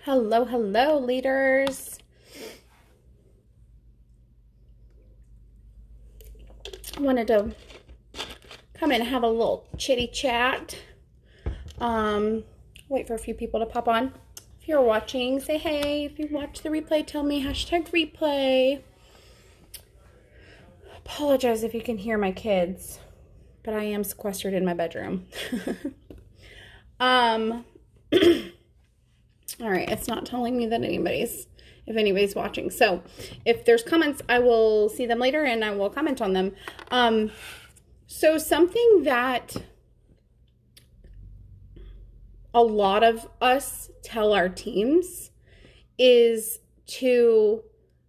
Hello, hello, leaders. I wanted to come in and have a little chitty chat. Wait for a few people to pop on. If you're watching, say hey. If you watch the replay, tell me #replay. Apologize if you can hear my kids, but I am sequestered in my bedroom. All right, it's not telling me that if anybody's watching. So if there's comments, I will see them later and I will comment on them. So something that a lot of us tell our teams is to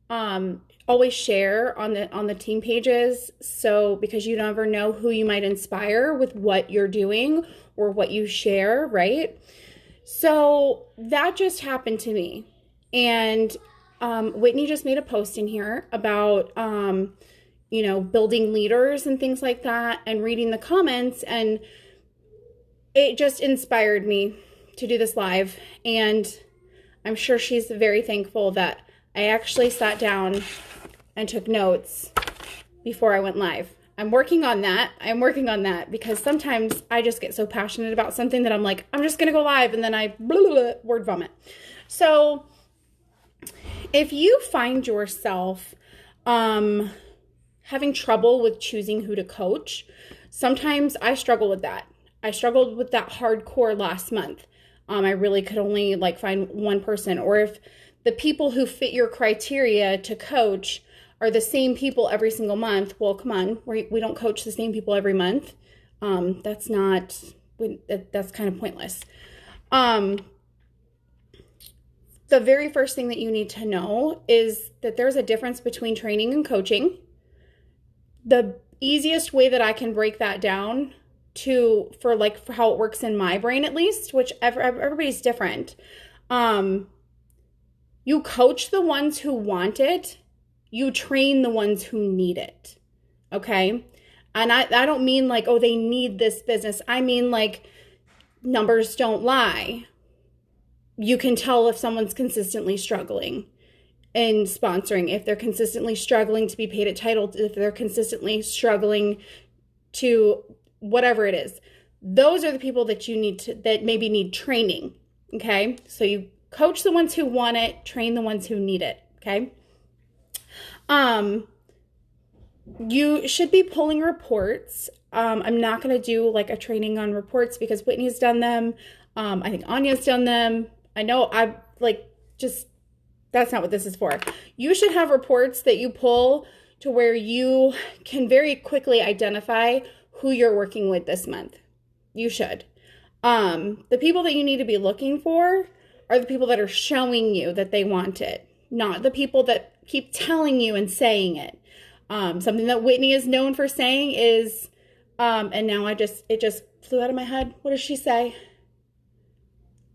always share on the team pages. So because you never know who you might inspire with what you're doing or what you share, right? So that just happened to me. And Whitney just made a post in here about, building leaders and things like that, and reading the comments. And it just inspired me to do this live. And I'm sure she's very thankful that I actually sat down and took notes before I went live. I'm working on that because sometimes I just get so passionate about something that I'm like, I'm just going to go live, and then I word vomit. So if you find yourself having trouble with choosing who to coach, sometimes I struggle with that. I struggled with that hardcore last month. I really could only find one person, or if the people who fit your criteria to coach are the same people every single month. Well, come on, we don't coach the same people every month. That's kind of pointless. The very first thing that you need to know is that there's a difference between training and coaching. The easiest way that I can break that down for how it works in my brain, at least, which everybody's different. You coach the ones who want it. You train the ones who need it. Okay? And I don't mean they need this business. I mean numbers don't lie. You can tell if someone's consistently struggling in sponsoring, if they're consistently struggling to be paid at title, if they're consistently struggling to whatever it is. Those are the people that that maybe need training. Okay? So you coach the ones who want it, train the ones who need it. Okay? You should be pulling reports. I'm not going to do a training on reports because Whitney's done them. I think Anya's done them. I know that's not what this is for. You should have reports that you pull to where you can very quickly identify who you're working with this month. You should. The people that you need to be looking for are the people that are showing you that they want it, not the people that keep telling you and saying it. Something that Whitney is known for saying is, and now it just flew out of my head. What does she say?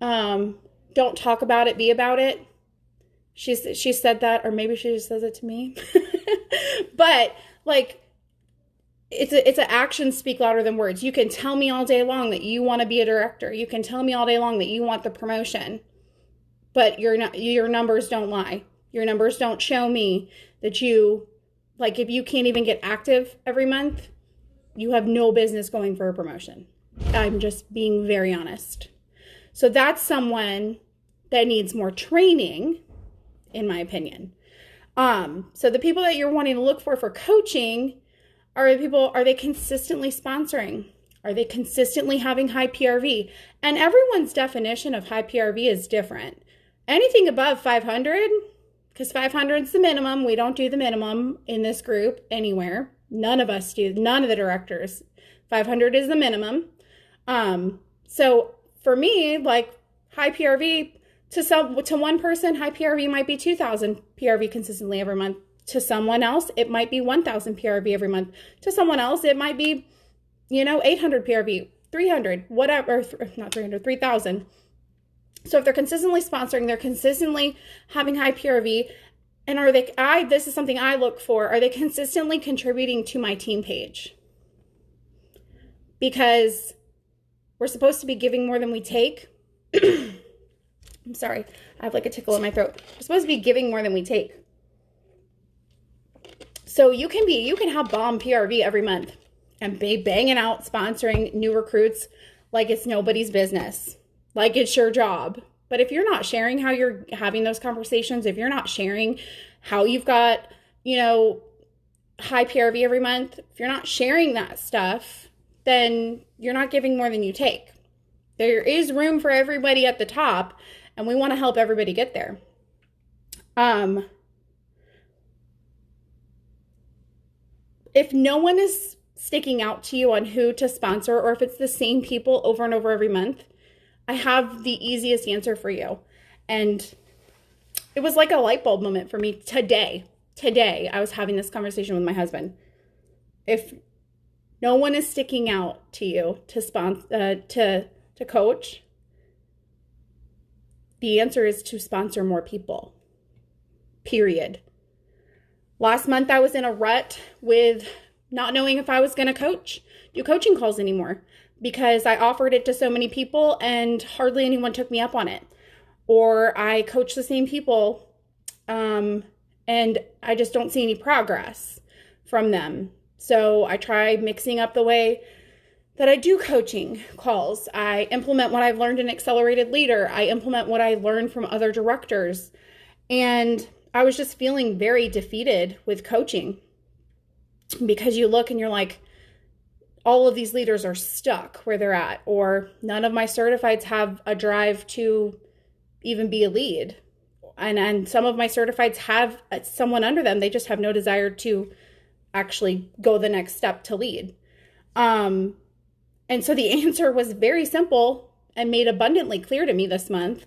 Don't talk about it, be about it. She said that, or maybe she just says it to me. But it's an actions speak louder than words. You can tell me all day long that you want to be a director. You can tell me all day long that you want the promotion, but your numbers don't lie. Your numbers don't show me that if you can't even get active every month, you have no business going for a promotion. I'm just being very honest. So that's someone that needs more training, in my opinion. So the people that you're wanting to look for coaching are they consistently sponsoring? Are they consistently having high PRV? And everyone's definition of high PRV is different. Anything above 500, because 500 is the minimum. We don't do the minimum in this group anywhere. None of us do. None of the directors. 500 is the minimum. So for me, high PRV to one person, high PRV might be 2,000 PRV consistently every month. To someone else, it might be 1,000 PRV every month. To someone else, it might be, 800 PRV, 300, whatever, not 300, 3,000. So if they're consistently sponsoring, they're consistently having high PRV, and this is something I look for, are they consistently contributing to my team page? Because we're supposed to be giving more than we take. I'm sorry. I have like a tickle in my throat. We're supposed to be giving more than we take. So you can have bomb PRV every month and be banging out sponsoring new recruits like it's nobody's business, like it's your job. But if you're not sharing how you're having those conversations, if you're not sharing how you've got, high PRV every month, if you're not sharing that stuff, then you're not giving more than you take. There is room for everybody at the top, and we want to help everybody get there. If no one is sticking out to you on who to sponsor, or if it's the same people over and over every month, I have the easiest answer for you. And it was like a light bulb moment for me today. Today, I was having this conversation with my husband. If no one is sticking out to you to sponsor, to coach, the answer is to sponsor more people. Period. Last month, I was in a rut with not knowing if I was going to do coaching calls anymore, because I offered it to so many people and hardly anyone took me up on it. Or I coach the same people, and I just don't see any progress from them. So I try mixing up the way that I do coaching calls. I implement what I've learned in Accelerated Leader. I implement what I learned from other directors. And I was just feeling very defeated with coaching, because you look and you're like, all of these leaders are stuck where they're at, or none of my certifieds have a drive to even be a lead. And some of my certifieds have someone under them. They just have no desire to actually go the next step to lead. And so the answer was very simple and made abundantly clear to me this month,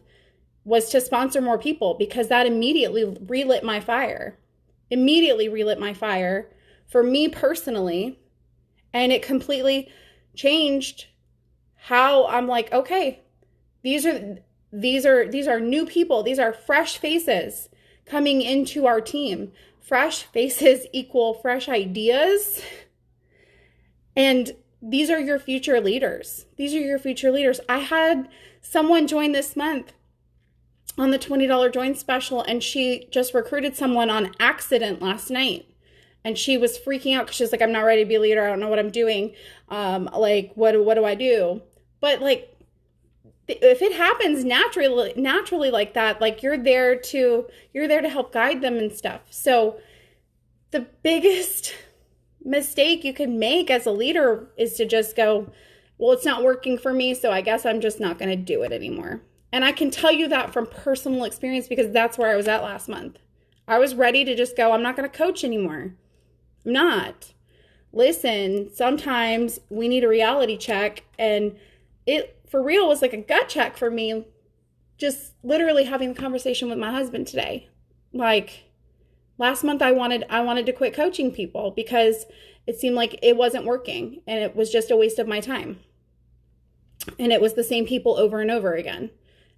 was to sponsor more people, because that immediately relit my fire. For me personally. And it completely changed how I'm like, okay, these are new people. These are fresh faces coming into our team. Fresh faces equal fresh ideas. And these are your future leaders. I had someone join this month on the $20 join special, and she just recruited someone on accident last night. And she was freaking out because she's like, I'm not ready to be a leader. I don't know what I'm doing. What do I do? But like, if it happens naturally like that, like you're there to help guide them and stuff. So the biggest mistake you can make as a leader is to just go, well, it's not working for me, so I guess I'm just not going to do it anymore. And I can tell you that from personal experience, because that's where I was at last month. I was ready to just go, I'm not going to coach anymore. I'm not. Listen, sometimes we need a reality check, and it for real was like a gut check for me, just literally having a conversation with my husband today. Like last month I wanted to quit coaching people because it seemed like it wasn't working and it was just a waste of my time. And it was the same people over and over again.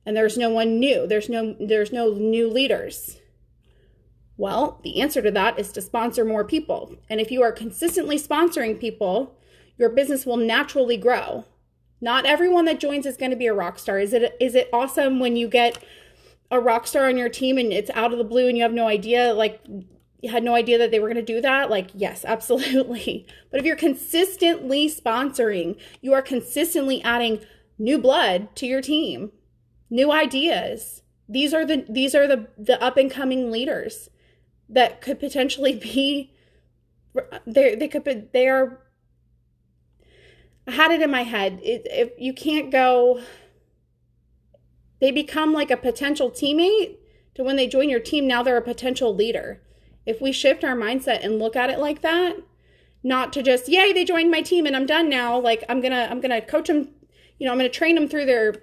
And there's no one new. There's no new leaders. Well, the answer to that is to sponsor more people. And if you are consistently sponsoring people, your business will naturally grow. Not everyone that joins is going to be a rock star. Is it awesome when you get a rock star on your team and it's out of the blue and you have no idea, like you had no idea that they were going to do that? Like, yes, absolutely. But if you're consistently sponsoring, you are consistently adding new blood to your team, new ideas. These are the up and coming leaders that could potentially be, they are, I had it in my head. If you can't go, they become like a potential teammate to when they join your team, now they're a potential leader. If we shift our mindset and look at it like that, not to just, yay, they joined my team and I'm done now. Like I'm going to coach them, I'm going to train them through their,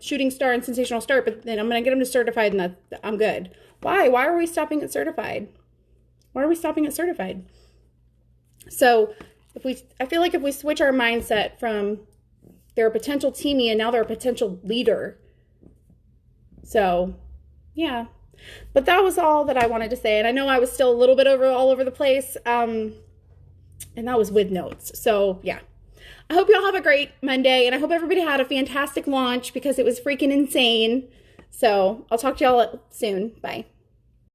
shooting star and sensational start, but then I'm going to get them to certified and I'm good. Why are we stopping at certified? So I feel like if we switch our mindset from they're a potential teamie and now they're a potential leader. So yeah, but that was all that I wanted to say. And I know I was still a little bit all over the place. And that was with notes. So yeah, I hope you all have a great Monday and I hope everybody had a fantastic launch because it was freaking insane. So I'll talk to y'all soon. Bye.